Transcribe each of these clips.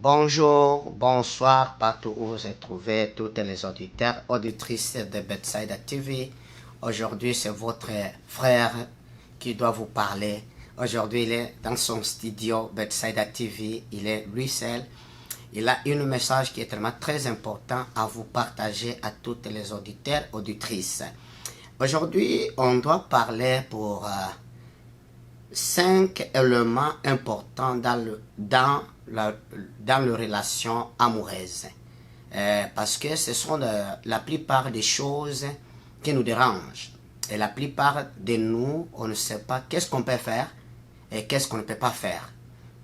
Bonjour, bonsoir, partout où vous êtes trouvés, toutes les auditeurs, auditrices de Bedside TV. Aujourd'hui, c'est votre frère qui doit vous parler. Aujourd'hui, il est dans son studio Bedside TV, il est lui seul. Il a un message qui est tellement très important à vous partager à toutes les auditeurs, auditrices. Aujourd'hui, on doit parler pour 5 éléments importants dans les relations amoureuses. Parce que ce sont la plupart des choses qui nous dérangent. Et la plupart de nous, on ne sait pas qu'est-ce qu'on peut faire et qu'est-ce qu'on ne peut pas faire.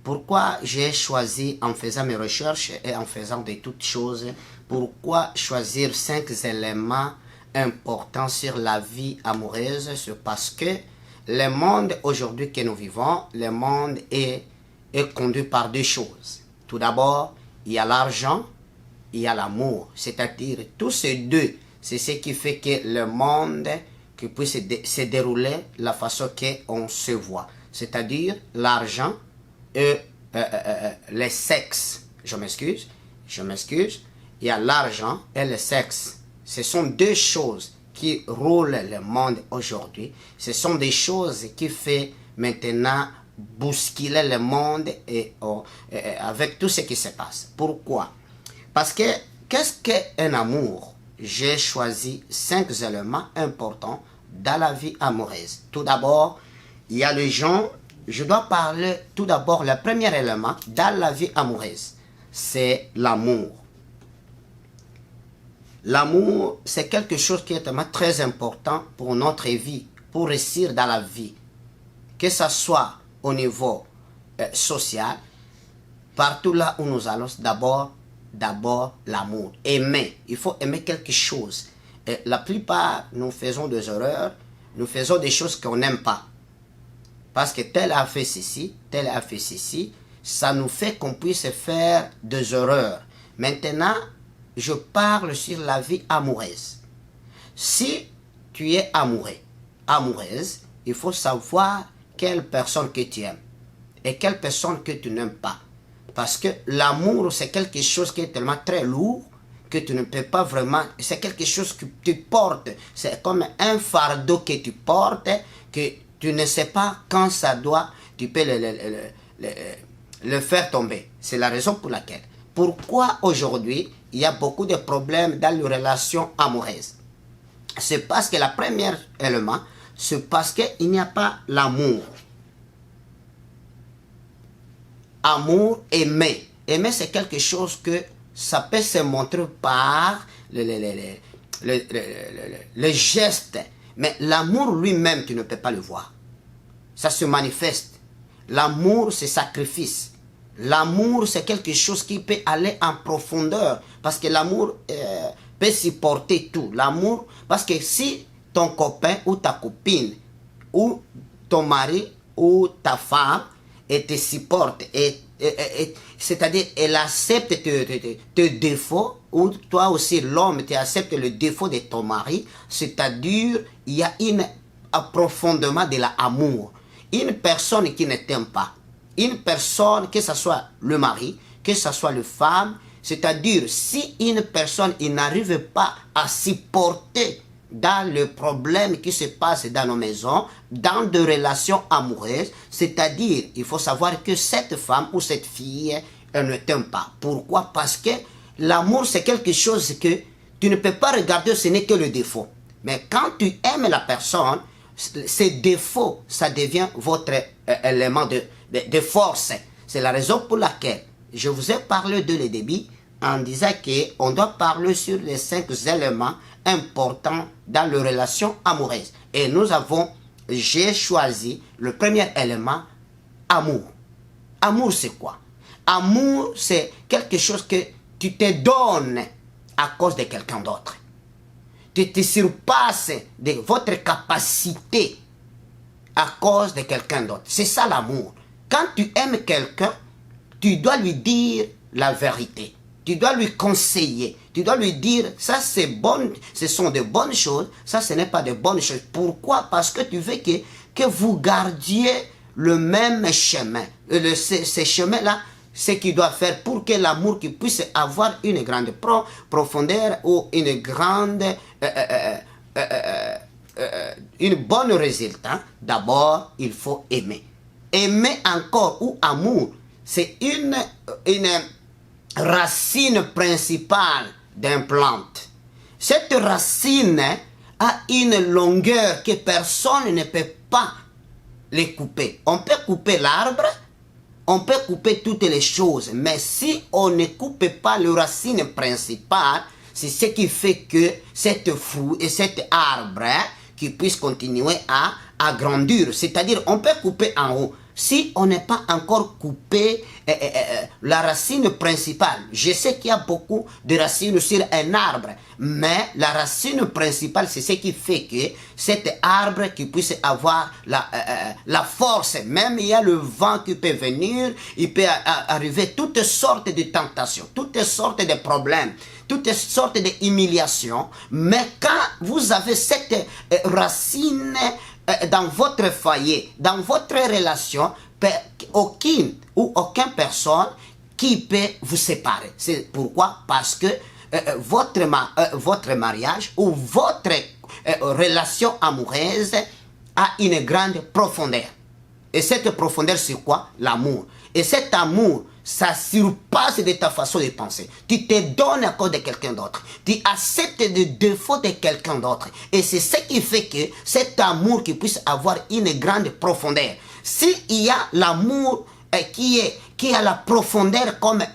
Pourquoi j'ai choisi, en faisant mes recherches et en faisant de toutes choses, pourquoi choisir 5 éléments importants sur la vie amoureuse? C'est parce que le monde aujourd'hui que nous vivons, le monde est conduit par deux choses. Tout d'abord, il y a l'argent, il y a l'amour. C'est-à-dire, tous ces deux, c'est ce qui fait que le monde que puisse se dérouler la façon qu'on se voit. C'est-à-dire, l'argent et le sexe. Je m'excuse. Il y a l'argent et le sexe. Ce sont deux choses qui roulent le monde aujourd'hui. Ce sont des choses qui font maintenant bousculer le monde et avec tout ce qui se passe. Pourquoi? Parce que qu'est-ce qu'un amour? J'ai choisi 5 éléments importants dans la vie amoureuse. Tout d'abord, il y a les gens. Je dois parler tout d'abord, le premier élément dans la vie amoureuse, c'est l'amour. L'amour, c'est quelque chose qui est vraiment très important pour notre vie, pour réussir dans la vie. Que ce soit au niveau social, partout là où nous allons, d'abord l'amour. Aimer, il faut aimer quelque chose. Et la plupart, nous faisons des erreurs, nous faisons des choses qu'on n'aime pas. Parce que tel a fait ceci, tel a fait ceci, ça nous fait qu'on puisse faire des erreurs. Maintenant, je parle sur la vie amoureuse. Si tu es amoureux, amoureuse, il faut savoir quelle personne que tu aimes et quelle personne que tu n'aimes pas. Parce que l'amour, c'est quelque chose qui est tellement très lourd que tu ne peux pas vraiment... C'est quelque chose que tu portes. C'est comme un fardeau que tu portes que tu ne sais pas quand ça doit... Tu peux le faire tomber. C'est la raison pour laquelle. Pourquoi aujourd'hui, il y a beaucoup de problèmes dans les relations amoureuses? C'est parce que le premier élément, c'est parce qu'il n'y a pas l'amour. Amour, aimer. Aimer, c'est quelque chose que ça peut se montrer par le geste. Mais l'amour lui-même, tu ne peux pas le voir. Ça se manifeste. L'amour, c'est sacrifice. L'amour, c'est quelque chose qui peut aller en profondeur. Parce que l'amour peut supporter tout. L'amour, parce que si ton copain ou ta copine, ou ton mari ou ta femme, et te supporte, c'est-à-dire elle accepte tes défauts, ou toi aussi l'homme, tu acceptes le défaut de ton mari, c'est-à-dire il y a un approfondissement de l'amour. Une personne qui ne t'aime pas, une personne, que ce soit le mari, que ce soit la femme, c'est-à-dire si une personne n'arrive pas à supporter dans le problème qui se passe dans nos maisons, dans des relations amoureuses, c'est-à-dire il faut savoir que cette femme ou cette fille, elle ne t'aime pas. Pourquoi? Parce que l'amour, c'est quelque chose que tu ne peux pas regarder, ce n'est que le défaut. Mais quand tu aimes la personne, ces défauts, ça devient votre élément de force. C'est la raison pour laquelle je vous ai parlé de le début en disant qu'on doit parler sur les 5 éléments importants dans les relations amoureuses. Et j'ai choisi le premier élément, amour. Amour, c'est quoi? Amour, c'est quelque chose que tu te donnes à cause de quelqu'un d'autre. Tu te surpasses de votre capacité à cause de quelqu'un d'autre. C'est ça l'amour. Quand tu aimes quelqu'un, tu dois lui dire la vérité. Tu dois lui conseiller. Tu dois lui dire, ça c'est bon, ce sont de bonnes choses, ça ce n'est pas de bonnes choses. Pourquoi? Parce que tu veux que vous gardiez le même chemin. Ce chemin-là, ce qu'il doit faire pour que l'amour puisse avoir une grande profondeur ou une grande, une bonne résultat. D'abord, il faut aimer. Aimer encore ou amour, c'est une racine principale d'une plante. Cette racine a une longueur que personne ne peut pas les couper. On peut couper l'arbre, on peut couper toutes les choses, mais si on ne coupe pas la racine principale, c'est ce qui fait que cette fruit et cet arbre qui puisse continuer à grandir. C'est-à-dire, on peut couper en haut. Si on n'est pas encore coupé la racine principale, je sais qu'il y a beaucoup de racines sur un arbre, mais la racine principale, c'est ce qui fait que cet arbre qui puisse avoir la force, même il y a le vent qui peut venir, il peut arriver toutes sortes de tentations, toutes sortes de problèmes, toutes sortes d'humiliations, mais quand vous avez cette racine dans votre foyer, dans votre relation, aucune personne qui peut vous séparer. C'est pourquoi? Parce que votre mariage ou votre relation amoureuse a une grande profondeur. Et cette profondeur, c'est quoi? L'amour. Et cet amour, ça surpasse de ta façon de penser. Tu te donnes à cause de quelqu'un d'autre. Tu acceptes les défauts de quelqu'un d'autre. Et c'est ce qui fait que cet amour qui puisse avoir une grande profondeur. S'il y a l'amour qui a la profondeur comme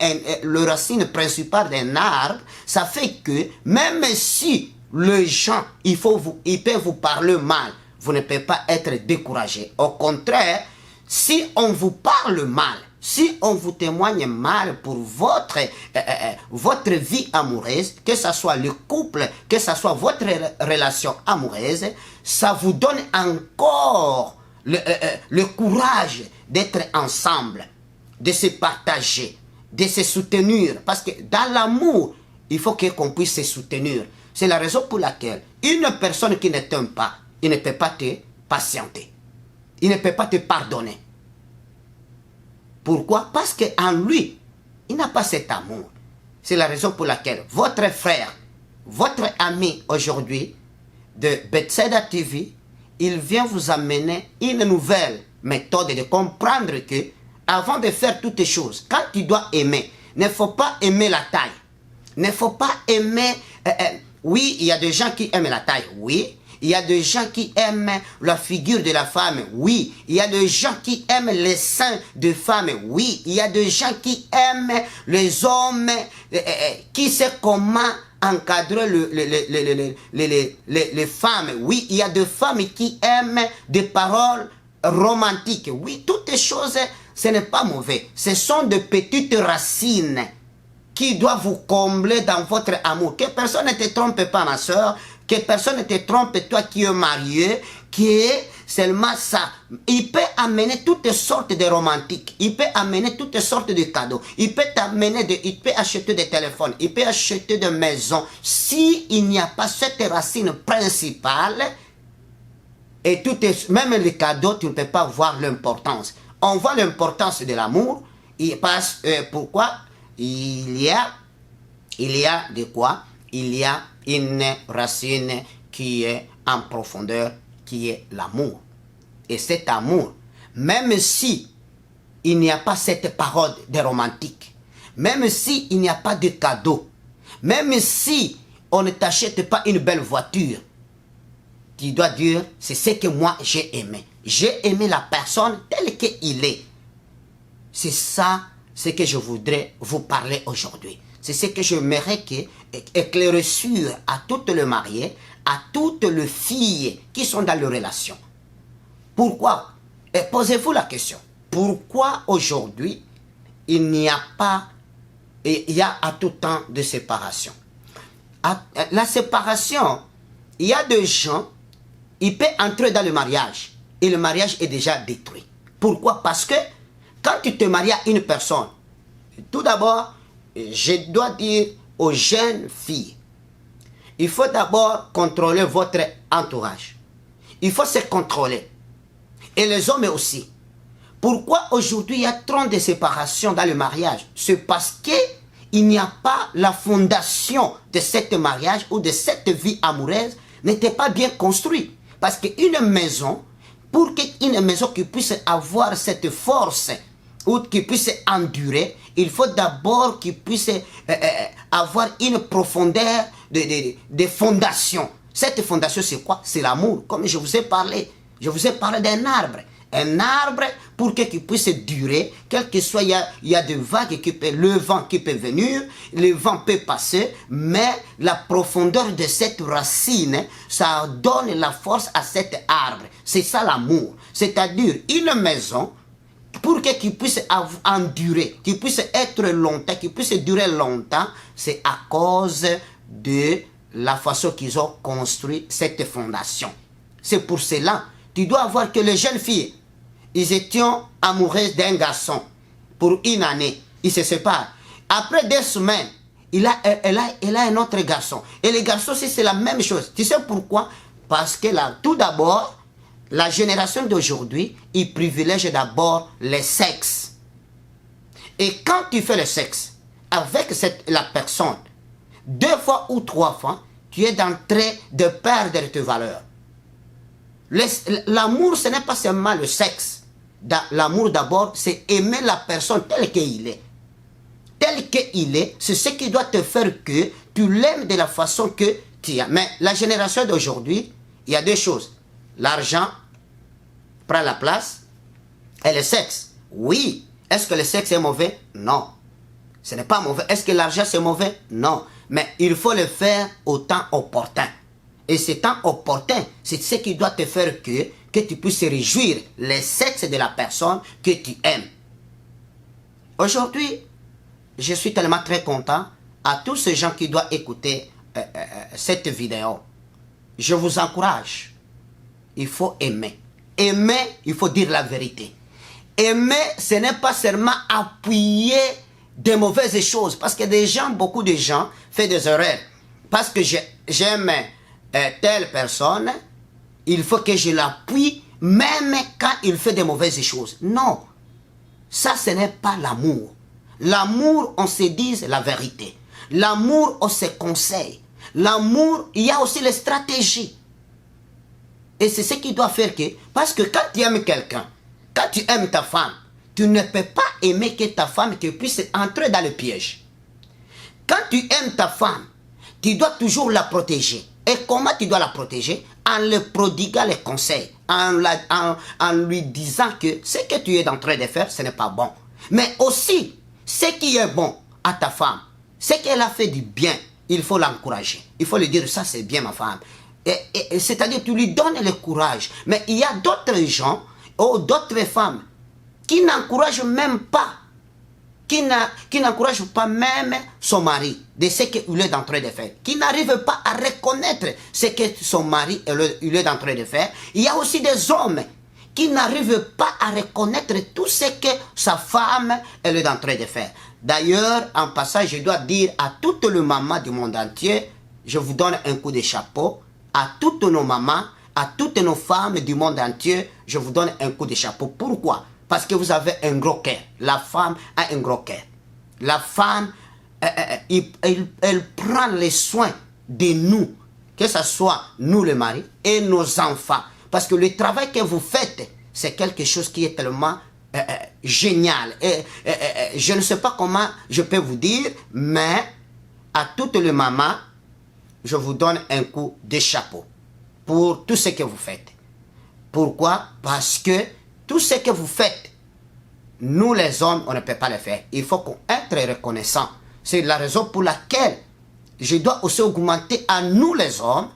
le racine principale d'un arbre, ça fait que même si les gens, ils peuvent vous parler mal, vous ne pouvez pas être découragé. Au contraire, si on vous parle mal, si on vous témoigne mal pour votre vie amoureuse, que ce soit le couple, que ce soit votre relation amoureuse, ça vous donne encore le courage d'être ensemble, de se partager, de se soutenir. Parce que dans l'amour, il faut qu'on puisse se soutenir. C'est la raison pour laquelle une personne qui ne t'aime pas, il ne peut pas te patienter. Il ne peut pas te pardonner. Pourquoi? Parce qu'en lui, il n'a pas cet amour. C'est la raison pour laquelle votre frère, votre ami aujourd'hui de Bethsaida TV, il vient vous amener une nouvelle méthode de comprendre que avant de faire toutes les choses, quand tu dois aimer, il ne faut pas aimer la taille. Il ne faut pas aimer... oui, il y a des gens qui aiment la taille, oui. Il y a des gens qui aiment la figure de la femme, oui. Il y a des gens qui aiment les seins de femmes, oui. Il y a des gens qui aiment les hommes qui savent comment encadrer les femmes, oui. Il y a des femmes qui aiment des paroles romantiques, oui. Toutes les choses, ce n'est pas mauvais. Ce sont de petites racines qui doivent vous combler dans votre amour. Que personne ne te trompe pas, ma soeur. Que personne ne te trompe, toi qui es marié, qui est seulement ça. Il peut amener toutes sortes de romantiques. Il peut amener toutes sortes de cadeaux. Il peut il peut acheter des téléphones. Il peut acheter des maisons. S'il n'y a pas cette racine principale, et même les cadeaux, tu ne peux pas voir l'importance. On voit l'importance de l'amour. Pourquoi? Il y a de quoi? Il y a une racine qui est en profondeur, qui est l'amour. Et cet amour, même si il n'y a pas cette parole de romantique, même si il n'y a pas de cadeau, même si on ne t'achète pas une belle voiture, tu dois dire, c'est ce que moi j'ai aimé. J'ai aimé la personne telle qu'il est. C'est ça ce que je voudrais vous parler aujourd'hui. C'est ce que j'aimerais éclaircir à toutes les mariées, à toutes les filles qui sont dans les relations. Pourquoi? Et posez-vous la question. Pourquoi aujourd'hui, il y a à tout temps de séparation? La séparation, il y a des gens, ils peuvent entrer dans le mariage et le mariage est déjà détruit. Pourquoi? Parce que quand tu te maries à une personne, tout d'abord, je dois dire aux jeunes filles, il faut d'abord contrôler votre entourage. Il faut se contrôler. Et les hommes aussi. Pourquoi aujourd'hui il y a tant de séparations dans le mariage? C'est parce qu'il n'y a pas la fondation de ce mariage ou de cette vie amoureuse n'était pas bien construite. Parce qu'une maison, pour qu'une maison qui puisse avoir cette force ou qui puisse endurer, il faut d'abord qu'il puisse avoir une profondeur de fondation. Cette fondation, c'est quoi? C'est l'amour. Comme je vous ai parlé. Je vous ai parlé d'un arbre. Un arbre, pour qu'il puisse durer, quel que soit, il y a des vagues, le vent qui peut venir, le vent peut passer, mais la profondeur de cette racine, ça donne la force à cet arbre. C'est ça l'amour. C'est-à-dire, une maison, pour qu'il puisse endurer, qu'il puisse être longtemps, qu'il puisse durer longtemps, c'est à cause de la façon qu'ils ont construit cette fondation. C'est pour cela, tu dois voir que les jeunes filles, ils étaient amoureuses d'un garçon pour une année. Ils se séparent. Après 2 semaines, elle a un autre garçon. Et les garçons aussi, c'est la même chose. Tu sais pourquoi? Parce que là, tout d'abord, la génération d'aujourd'hui, ils privilègient d'abord le sexe. Et quand tu fais le sexe avec la personne, 2 fois ou 3 fois, tu es en train de perdre tes valeurs. L'amour, ce n'est pas seulement le sexe. L'amour d'abord, c'est aimer la personne telle qu'il est. Tel qu'il est, c'est ce qui doit te faire que tu l'aimes de la façon que tu as. Mais la génération d'aujourd'hui, il y a 2 choses. L'argent prend la place et le sexe. Oui. Est-ce que le sexe est mauvais? Non. Ce n'est pas mauvais. Est-ce que l'argent c'est mauvais? Non. Mais il faut le faire au temps opportun. Et ce temps opportun, c'est ce qui doit te faire que tu puisses réjouir le sexe de la personne que tu aimes. Aujourd'hui, je suis tellement très content à tous ces gens qui doivent écouter cette vidéo. Je vous encourage. Il faut aimer. Aimer, il faut dire la vérité. Aimer, ce n'est pas seulement appuyer des mauvaises choses. Parce que beaucoup de gens font des erreurs. Parce que j'aime telle personne, il faut que je l'appuie même quand il fait des mauvaises choses. Non, ça ce n'est pas l'amour. L'amour, on se dit la vérité. L'amour, on se conseille. L'amour, il y a aussi les stratégies. Et c'est ce qui doit faire que, parce que quand tu aimes quelqu'un, quand tu aimes ta femme, tu ne peux pas aimer que ta femme puisse entrer dans le piège. Quand tu aimes ta femme, tu dois toujours la protéger. Et comment tu dois la protéger? En le prodiguant les conseils, en lui disant que ce que tu es en train de faire, ce n'est pas bon. Mais aussi, ce qui est bon à ta femme, ce qu'elle a fait du bien, il faut l'encourager. Il faut lui dire, ça c'est bien ma femme. C'est-à-dire, tu lui donnes le courage. Mais il y a d'autres gens, ou d'autres femmes, qui n'encouragent même pas, qui n'encourage pas même son mari de ce qu'il est en train de faire, qui n'arrive pas à reconnaître ce que son mari il est en train de faire. Il y a aussi des hommes qui n'arrivent pas à reconnaître tout ce que sa femme elle est en train de faire. D'ailleurs, en passant, je dois dire à toutes les mamans du monde entier, je vous donne un coup de chapeau, à toutes nos mamans, à toutes nos femmes du monde entier, je vous donne un coup de chapeau. Pourquoi? Parce que vous avez un gros cœur. La femme a un gros cœur. La femme, elle prend les soins de nous, que ce soit nous les maris et nos enfants. Parce que le travail que vous faites, c'est quelque chose qui est tellement génial. Je ne sais pas comment je peux vous dire, mais à toutes les mamans, je vous donne un coup de chapeau pour tout ce que vous faites. Pourquoi? Parce que tout ce que vous faites, nous les hommes, on ne peut pas le faire. Il faut qu'on être reconnaissant. C'est la raison pour laquelle je dois aussi augmenter à nous les hommes,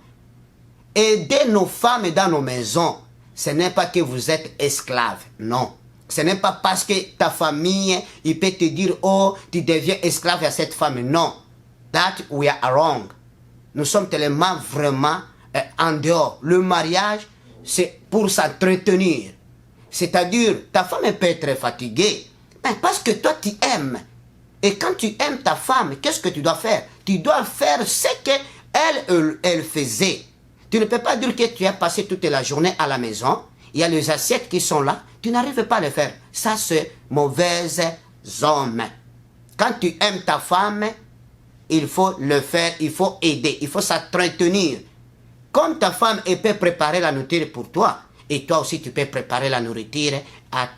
aider nos femmes dans nos maisons. Ce n'est pas que vous êtes esclaves, non. Ce n'est pas parce que ta famille, il peut te dire, oh, tu deviens esclave à cette femme. Non. That we are wrong. Nous sommes tellement vraiment en dehors. Le mariage, c'est pour s'entretenir. C'est-à-dire, ta femme peut être fatiguée, mais parce que toi, tu aimes. Et quand tu aimes ta femme, qu'est-ce que tu dois faire? Tu dois faire ce qu'elle faisait. Tu ne peux pas dire que tu as passé toute la journée à la maison il y a les assiettes qui sont là, tu n'arrives pas à les faire. Ça, c'est mauvais homme. Quand tu aimes ta femme, il faut le faire, il faut aider, il faut s'entretenir. Comme ta femme elle peut préparer la nourriture pour toi, et toi aussi tu peux préparer la nourriture à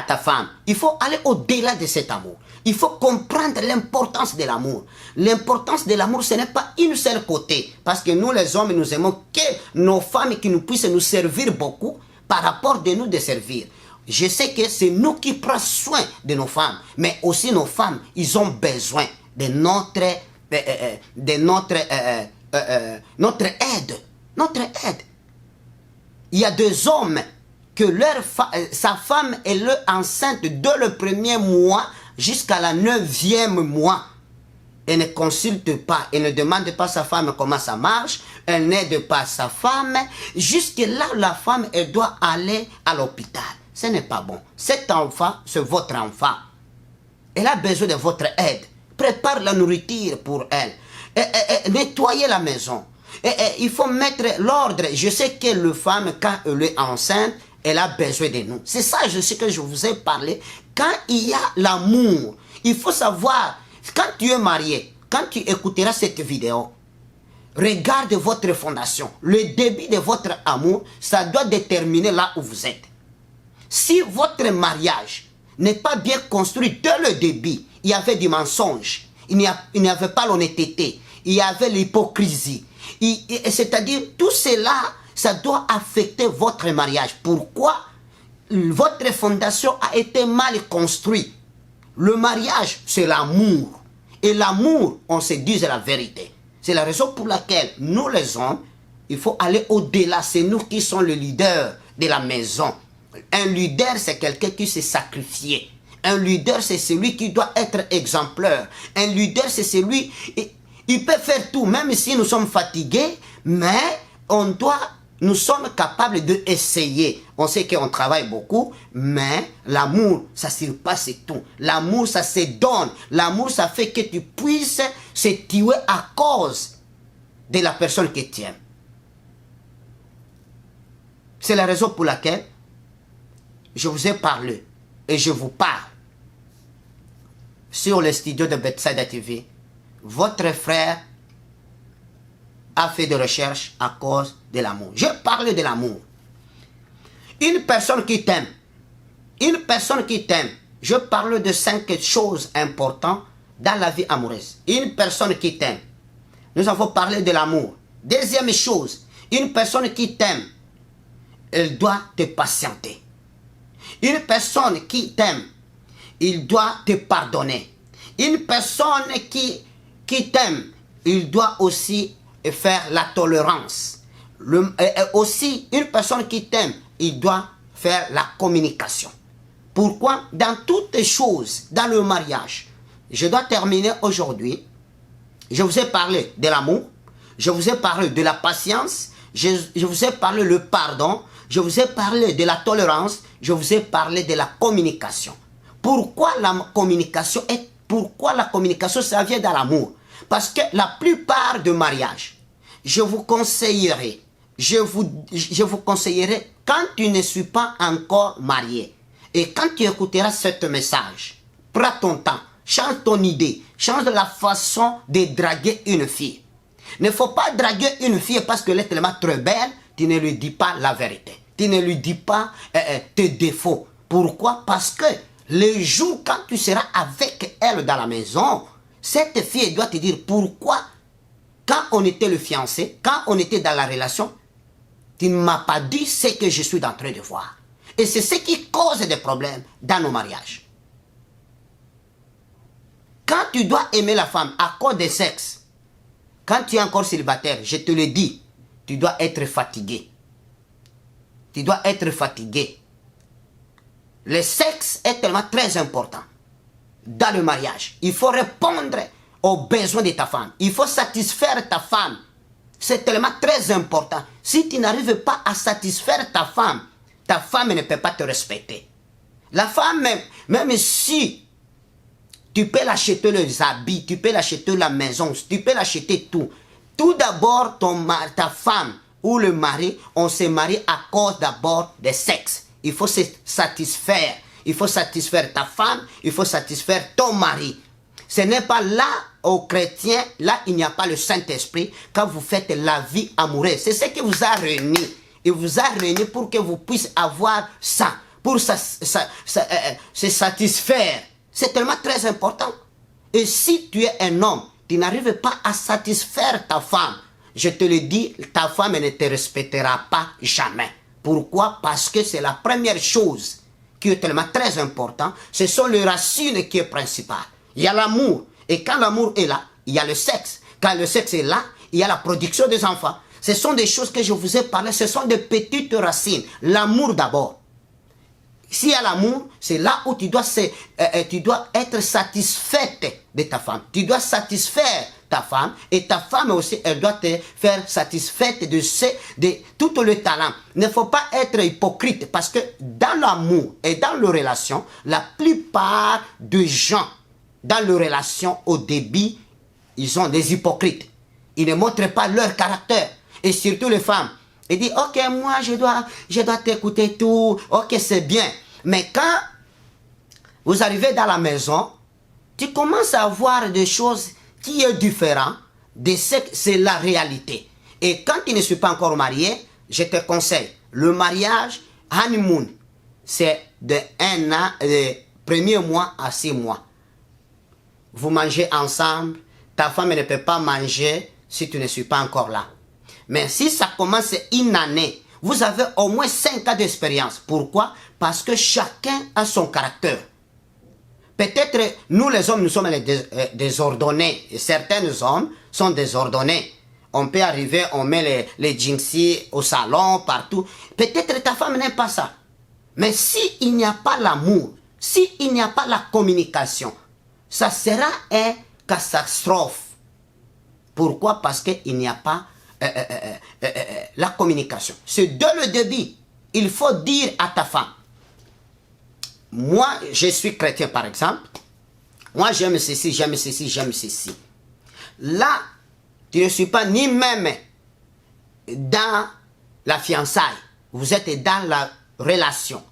ta femme. Il faut aller au-delà de cet amour. Il faut comprendre l'importance de l'amour. L'importance de l'amour, ce n'est pas une seule côté. Parce que nous, les hommes, nous aimons que nos femmes qui nous puissent nous servir beaucoup par rapport de nous de servir. Je sais que c'est nous qui prenons soin de nos femmes. Mais aussi nos femmes, ils ont besoin de notre aide. Notre aide. Il y a des hommes que sa femme est enceinte de le premier mois jusqu'à la 9e mois. Elle ne consulte pas, elle ne demande pas à sa femme comment ça marche, elle n'aide pas sa femme. Jusque là, la femme, elle doit aller à l'hôpital. Ce n'est pas bon. Cet enfant, c'est votre enfant. Elle a besoin de votre aide. Prépare la nourriture pour elle. Nettoyez la maison. Il faut mettre l'ordre. Je sais que la femme, quand elle est enceinte, elle a besoin de nous. C'est ça, je sais que je vous ai parlé. Quand il y a l'amour, il faut savoir, quand tu es marié, quand tu écouteras cette vidéo, regarde votre fondation. Le début de votre amour, ça doit déterminer là où vous êtes. Si votre mariage n'est pas bien construit dès le début, il y avait du mensonge, il n'y avait pas l'honnêteté, il y avait l'hypocrisie. C'est-à-dire, tout cela, ça doit affecter votre mariage. Pourquoi? Votre fondation a été mal construite. Le mariage, c'est l'amour. Et l'amour, on se dit la vérité. C'est la raison pour laquelle nous, les hommes, il faut aller au-delà. C'est nous qui sommes le leader de la maison. Un leader, c'est quelqu'un qui s'est sacrifié. Un leader, c'est celui qui doit être exemplaire. Un leader, c'est celui... Il peut faire tout, même si nous sommes fatigués, mais nous sommes capables d'essayer. On sait qu'on travaille beaucoup, mais l'amour, ça surpasse tout. L'amour, ça se donne. L'amour, ça fait que tu puisses se tuer à cause de la personne que tu aimes. C'est la raison pour laquelle je vous ai parlé et je vous parle sur le studio de Bethsaida TV. Votre frère a fait des recherches à cause de l'amour. Je parle de l'amour. Une personne qui t'aime, je parle de 5 choses importantes dans la vie amoureuse. Une personne qui t'aime, nous avons parlé de l'amour. Deuxième chose, une personne qui t'aime, elle doit te patienter. Une personne qui t'aime, il doit te pardonner. Une personne qui t'aime, il doit aussi faire la tolérance. Aussi, une personne qui t'aime, il doit faire la communication. Pourquoi? Dans toutes les choses, dans le mariage, je dois terminer aujourd'hui. Je vous ai parlé de l'amour, je vous ai parlé de la patience, je vous ai parlé le pardon, je vous ai parlé de la tolérance, je vous ai parlé de la communication. Pourquoi la communication ça vient dans l'amour? Parce que la plupart des mariages, je vous conseillerais, quand tu ne suis pas encore marié, et quand tu écouteras ce message, prends ton temps, change ton idée, change la façon de draguer une fille. Il ne faut pas draguer une fille parce qu'elle est tellement très belle, tu ne lui dis pas la vérité. Tu ne lui dis pas tes défauts. Pourquoi? Parce que le jour quand tu seras avec elle dans la maison, cette fille doit te dire pourquoi, quand on était le fiancé, quand on était dans la relation, tu ne m'as pas dit ce que je suis en train de voir. Et c'est ce qui cause des problèmes dans nos mariages. Quand tu dois aimer la femme à cause du sexe, quand tu es encore célibataire, je te le dis, tu dois être fatigué. Tu dois être fatigué. Le sexe est tellement très important dans le mariage. Il faut répondre aux besoins de ta femme. Il faut satisfaire ta femme. C'est tellement très important. Si tu n'arrives pas à satisfaire ta femme ne peut pas te respecter. La femme, même si tu peux l'acheter les habits, tu peux l'acheter la maison, tu peux l'acheter tout. Tout d'abord, ta femme, ou le mari, on se marie à cause d'abord des sexes. Il faut se satisfaire. Il faut satisfaire ta femme, il faut satisfaire ton mari. Ce n'est pas là, aux chrétiens, là il n'y a pas le Saint-Esprit, quand vous faites la vie amoureuse. C'est ce qui vous a réunis. Il vous a réunis pour que vous puissiez avoir ça, pour se satisfaire. C'est tellement très important. Et si tu es un homme, tu n'arrives pas à satisfaire ta femme, je te le dis, ta femme ne te respectera pas jamais. Pourquoi? Parce que c'est la première chose qui est tellement très important. Ce sont les racines qui est principal. Il y a l'amour. Et quand l'amour est là, il y a le sexe. Quand le sexe est là, il y a la production des enfants. Ce sont des choses que je vous ai parlé. Ce sont des petites racines. L'amour d'abord. S'il y a l'amour, c'est là où tu dois être satisfaite de ta femme. Tu dois satisfaire ta femme et ta femme aussi, elle doit te faire satisfaite de tout le talent. Il ne faut pas être hypocrite parce que dans l'amour et dans les relations, la plupart des gens dans les relations au début, ils sont des hypocrites. Ils ne montrent pas leur caractère et surtout les femmes. Ils disent, ok, moi je dois t'écouter tout, ok c'est bien. Mais quand vous arrivez dans la maison, tu commences à voir des choses qui est différent de ce que c'est la réalité. Et quand tu ne suis pas encore marié, je te conseille, le mariage, honeymoon, c'est de 1 an, de 1er mois à 6 mois. Vous mangez ensemble, ta femme ne peut pas manger si tu ne suis pas encore là. Mais si ça commence une année, vous avez au moins 5 ans d'expérience. Pourquoi? Parce que chacun a son caractère. Peut-être, nous les hommes, nous sommes les désordonnés. Et certains hommes sont désordonnés. On peut arriver, on met les jeans au salon, partout. Peut-être ta femme n'aime pas ça. Mais s'il n'y a pas l'amour, s'il n'y a pas la communication, ça sera une catastrophe. Pourquoi? Parce qu'il n'y a pas la communication. C'est dès le début. Il faut dire à ta femme, moi, je suis chrétien par exemple. Moi, j'aime ceci, j'aime ceci, j'aime ceci. Là, tu ne suis pas ni même dans la fiançaille. Vous êtes dans la relation.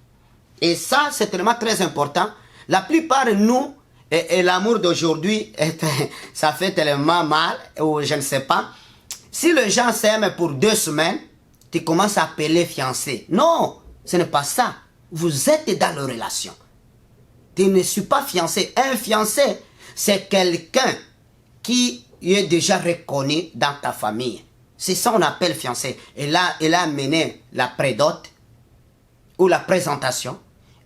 Et ça, c'est tellement très important. La plupart de nous, et l'amour d'aujourd'hui, ça fait tellement mal, ou je ne sais pas. Si les gens s'aiment pour 2 semaines, tu commences à appeler fiancé. Non, ce n'est pas ça. Vous êtes dans la relation. Tu ne suis pas fiancé. Un fiancé, c'est quelqu'un qui est déjà reconnu dans ta famille. C'est ça qu'on appelle fiancé. Et là, il a amené la prédot ou la présentation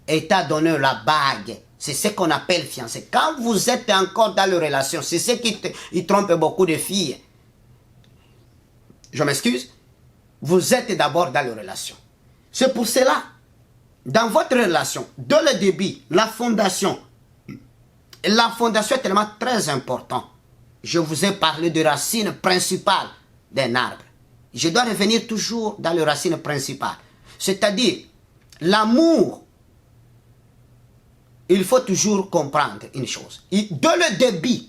et t'a donné la bague. C'est ce qu'on appelle fiancé. Quand vous êtes encore dans la relation, c'est ce qui trompe beaucoup de filles. Je m'excuse. Vous êtes d'abord dans la relation. C'est pour cela, dans votre relation, dès le début, la fondation est tellement très importante. Je vous ai parlé de racines principales d'un arbre. Je dois revenir toujours dans les racines principales. C'est-à-dire, l'amour, il faut toujours comprendre une chose. Dès le début,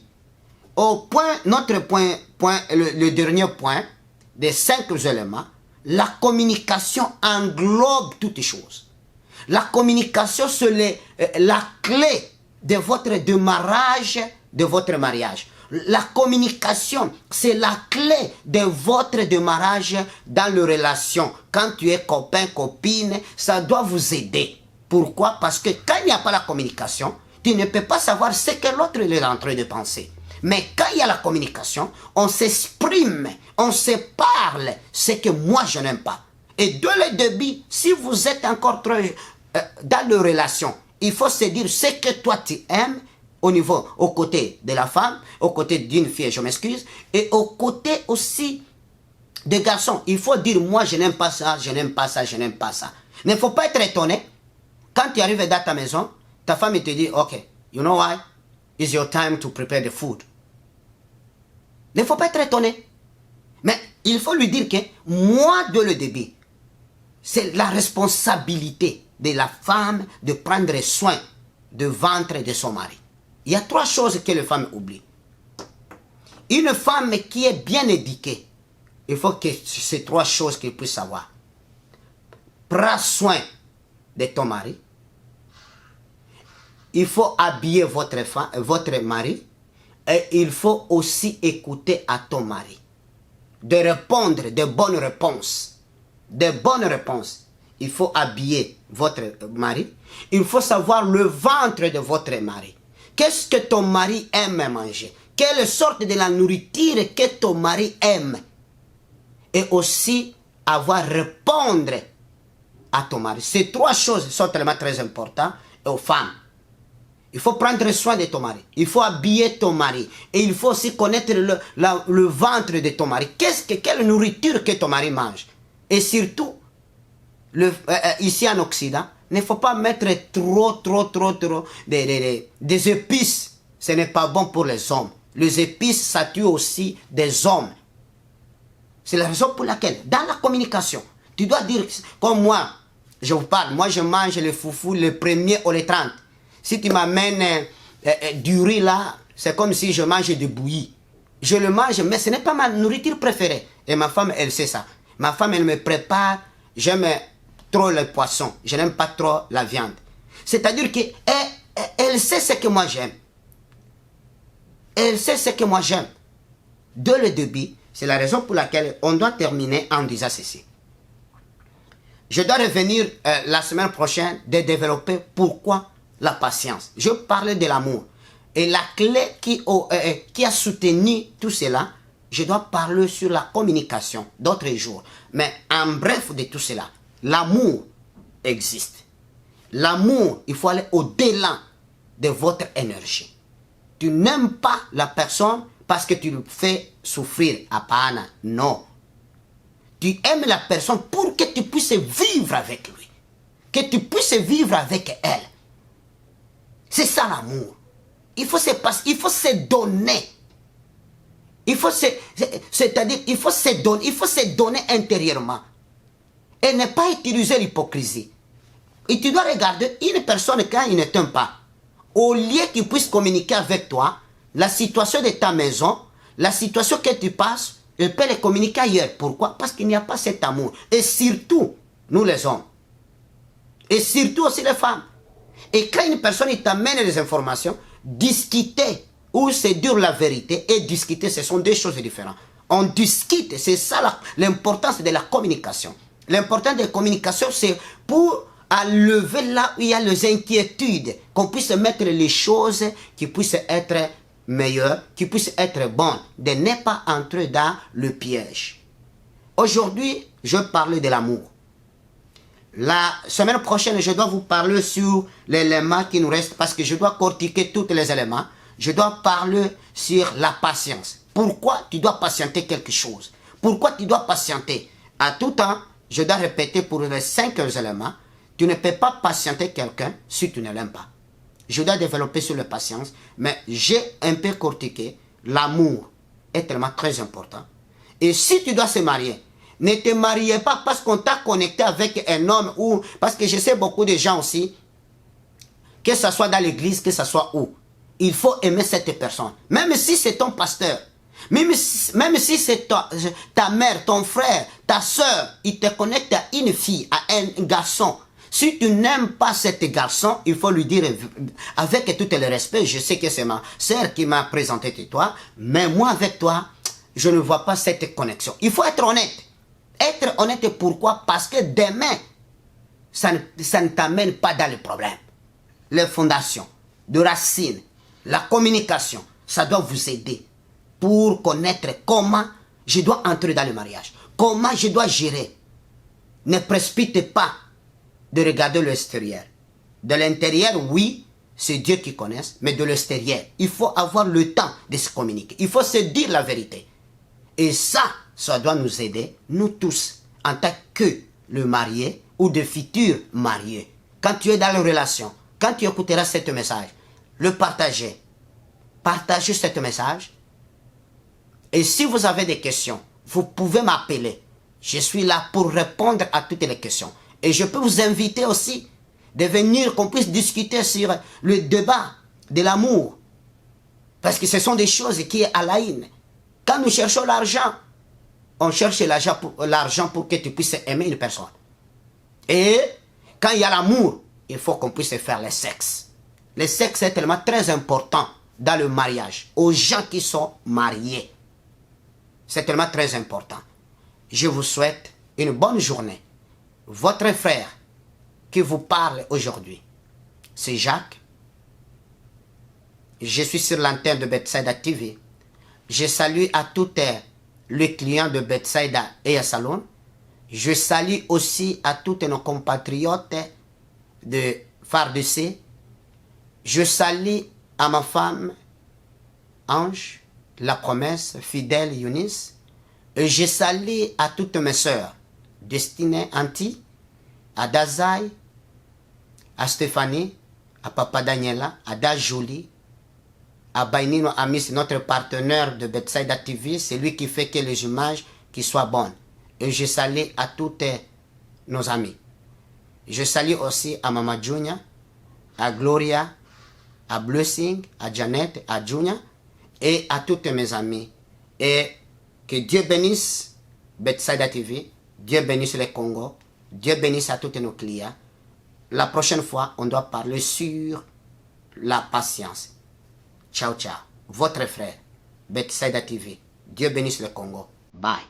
au point, le dernier point, des 5 éléments, la communication englobe toutes les choses. La communication, c'est la clé de votre démarrage, de votre mariage. La communication, c'est la clé de votre démarrage dans les relations. Quand tu es copain, copine, ça doit vous aider. Pourquoi? Parce que quand il n'y a pas la communication, tu ne peux pas savoir ce que l'autre est en train de penser. Mais quand il y a la communication, on s'exprime, on se parle, ce que moi je n'aime pas. Et dès le début, si vous êtes encore trop dans les relations, il faut se dire ce que toi tu aimes aux côtés de la femme, aux côtés d'une fille, je m'excuse, et aux côtés aussi des garçons. Il faut dire moi je n'aime pas ça, je n'aime pas ça, je n'aime pas ça. Il ne faut pas être étonné. Quand tu arrives dans ta maison, ta femme te dit, ok, you know why? It's your time to prepare the food. Il ne faut pas être étonné. Mais il faut lui dire que moi, dès le début, c'est la responsabilité de la femme de prendre soin du ventre de son mari. Il y a 3 choses que les femmes oublient. Une femme qui est bien éduquée, il faut que ces 3 choses qu'il puisse savoir. Prends soin de ton mari. Il faut habiller votre mari. Et il faut aussi écouter à ton mari. De répondre de bonnes réponses. De bonnes réponses. Il faut habiller votre mari. Il faut savoir le ventre de votre mari. Qu'est-ce que ton mari aime manger? Quelle sorte de la nourriture que ton mari aime? Et aussi avoir répondre à ton mari. Ces 3 choses sont tellement très importantes aux femmes. Il faut prendre soin de ton mari. Il faut habiller ton mari. Et il faut aussi connaître le ventre de ton mari. Quelle nourriture que ton mari mange? Et surtout, ici en Occident, il ne faut pas mettre trop des épices. Ce n'est pas bon pour les hommes. Les épices, ça tue aussi des hommes. C'est la raison pour laquelle, dans la communication, tu dois dire, comme moi, je vous parle, moi je mange le foufou le 1er ou le 30. Si tu m'amènes du riz là, c'est comme si je mange du bouilli. Je le mange, mais ce n'est pas ma nourriture préférée. Et ma femme, elle sait ça. Ma femme, elle me prépare, j'aime trop le poisson. Je n'aime pas trop la viande. C'est-à-dire qu'elle sait ce que moi j'aime. Elle sait ce que moi j'aime. Dès le début, c'est la raison pour laquelle on doit terminer en disant ceci. Je dois revenir la semaine prochaine de développer pourquoi la patience. Je parlais de l'amour. Et la clé qui a soutenu tout cela, je dois parler sur la communication d'autres jours. Mais en bref de tout cela, l'amour existe. L'amour, il faut aller au-delà de votre énergie. Tu n'aimes pas la personne parce que tu le fais souffrir. Apana, non. Tu aimes la personne pour que tu puisses vivre avec lui. Que tu puisses vivre avec elle. C'est ça l'amour. Il faut se donner. Il faut se donner intérieurement. Et ne pas utiliser l'hypocrisie. Et tu dois regarder une personne quand il ne t'aime pas. Au lieu qu'il puisse communiquer avec toi, la situation de ta maison, la situation que tu passes, il peut les communiquer ailleurs. Pourquoi? Parce qu'il n'y a pas cet amour. Et surtout, nous les hommes. Et surtout aussi les femmes. Et quand une personne t'amène des informations, discuter ou se dire la vérité et discuter, ce sont deux choses différentes. On discute, c'est ça l'importance de la communication. L'importance de la communication, c'est pour lever là où il y a les inquiétudes, qu'on puisse mettre les choses qui puissent être meilleures, qui puissent être bonnes, de ne pas entrer dans le piège. Aujourd'hui, je parle de l'amour. La semaine prochaine, je dois vous parler sur l'élément qui nous reste parce que je dois cortiquer tous les éléments. Je dois parler sur la patience. Pourquoi tu dois patienter quelque chose? Pourquoi tu dois patienter? À tout temps, je dois répéter pour les 5 éléments. Tu ne peux pas patienter quelqu'un si tu ne l'aimes pas. Je dois développer sur la patience, mais j'ai un peu cortiqué. L'amour est tellement très important. Et si tu dois se marier, ne te mariez pas parce qu'on t'a connecté avec un homme ou... Parce que je sais beaucoup de gens aussi, que ce soit dans l'église, que ce soit où. Il faut aimer cette personne. Même si c'est ton pasteur. Même si c'est ta mère, ton frère, ta soeur. Il te connecte à une fille, à un garçon. Si tu n'aimes pas cet garçon, il faut lui dire avec tout le respect. Je sais que c'est ma soeur qui m'a présenté toi. Mais moi avec toi, je ne vois pas cette connexion. Il faut être honnête. Être honnête, pourquoi? Parce que demain, ça ne t'amène pas dans le problème. Les fondations, de racines, la communication, ça doit vous aider pour connaître comment je dois entrer dans le mariage. Comment je dois gérer. Ne précipite pas de regarder l'extérieur. De l'intérieur, oui, c'est Dieu qui connaît, mais de l'extérieur, il faut avoir le temps de se communiquer. Il faut se dire la vérité. Et ça doit nous aider, nous tous, en tant que le marié ou de futurs mariés. Quand tu es dans la relation, quand tu écouteras ce message, le partager. Partagez ce message. Et si vous avez des questions, vous pouvez m'appeler. Je suis là pour répondre à toutes les questions. Et je peux vous inviter aussi de venir, qu'on puisse discuter sur le débat de l'amour. Parce que ce sont des choses qui sont à la haine. Quand nous cherchons l'argent, on cherche l'argent pour que tu puisses aimer une personne. Et quand il y a l'amour, il faut qu'on puisse faire le sexe. Le sexe est tellement très important dans le mariage, aux gens qui sont mariés. C'est tellement très important. Je vous souhaite une bonne journée. Votre frère qui vous parle aujourd'hui, c'est Jacques. Je suis sur l'antenne de Bethsaida TV. Je salue à tous les clients de Bethsaida et Salon. Je salue aussi à tous nos compatriotes de FARDC. Je salue à ma femme, Ange, la promesse, fidèle Eunice. Et je salue à toutes mes sœurs, Destinée, Anti, à Dazaï, à Stéphanie, à Papa Daniela, à Dajouli, à Bainino Amis, notre partenaire de Bethsaida TV, c'est lui qui fait que les images qui soient bonnes. Et je salue à tous nos amis. Je salue aussi à Mama Junior, à Gloria, à Blessing, à Janet, à Junior et à toutes mes amis. Et que Dieu bénisse Bethsaida TV, Dieu bénisse le Congo, Dieu bénisse à tous nos clients. La prochaine fois, on doit parler sur la patience. Ciao, ciao. Votre frère, Bethsaida TV. Dieu bénisse le Congo. Bye.